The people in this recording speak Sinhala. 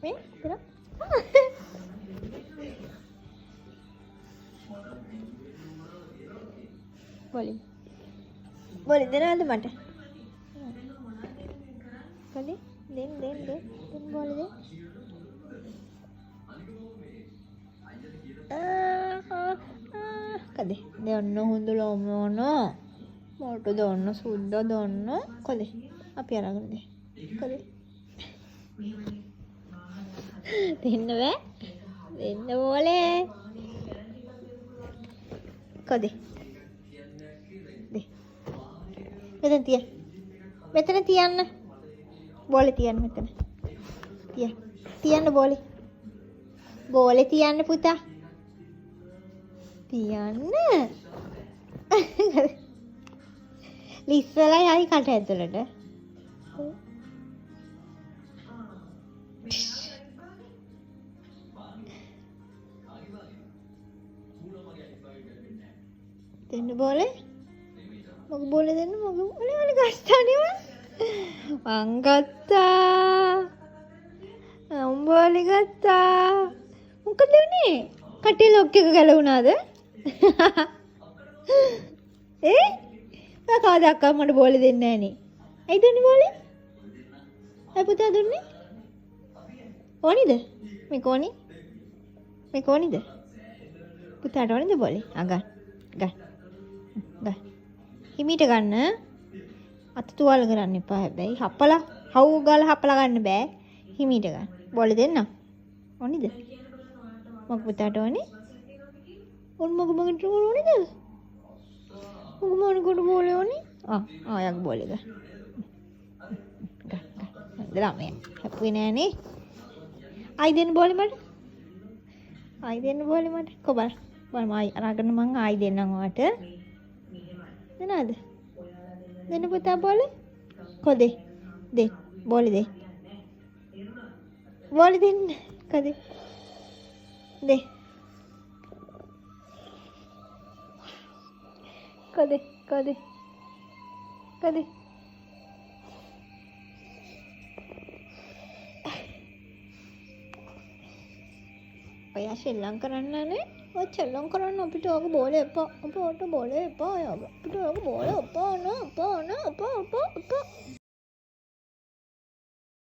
Tengok. Boleh. Boleh dengar tu mata. Boleh? Den boleh den. කදේ දෙන්න හොඳ ලොමෝන මොට දොන්න සුද්ද දොන්න කදේ අපි අරගෙන දේ කදේ දෙන්න බෑ දෙන්න ඕලේ කදේ දේ මෙතන තියන්න බෝලේ තියන්න මෙතන තියන්න බෝලේ තියන්න පුතා තියන්න ලිස්සලා යයි කට ඇතුළට දෙන්න බෝලේ මග බෝලේ දෙන්න මග ඔලේ ගස්තා නේ මං ගත්තා බෝලේ ගත්තා මොකද උනේ කටේ ලොක් එක ගැලවුණාද කවදාවත් මට බෝලේ දෙන්නේ නැහැ නේ. ඇයි දුන්නේ බෝලේ? ඇයි පුතා දුන්නේ? ඕනිද? මේක ඕනි? මේක ඕනිද? පුතාට ඕනිද බෝලේ? ගන්න. හිමීට ගන්න. අත තුවාල කරන්න එපා හැබැයි. හපලා, හවු ගාලා හපලා ගන්න බෑ. හිමීට ගන්න. බෝලේ දෙන්න. ඕනිද? මග පුතාට ඕනි? මගට ඕනිද? මොනකොට බෝලේ ඕනි? යක් බෝලේ ගන්න. ළමයා හැප්පුවේ නෑනේ. ආයි දෙන්න බෝලේ මට. කොබල්. බලමු ආයි අරගෙන මං ආයි දෙන්නම් ඔයාට. දෙනවද? දෙන්න පුතා බෝලේ. කොදේ? දෙන්න. බෝලේ දෙන්න. බෝලේ දෙන්න. කදේ? දෙන්න. කදේ ඔයා ශ්‍රී කරන්නනේ ඔය චෙල්ලම් කරන්න අපිට ඔක බෝලේ එපා අපිට බෝලේ එපා අපිට ඔක බෝලේ එපා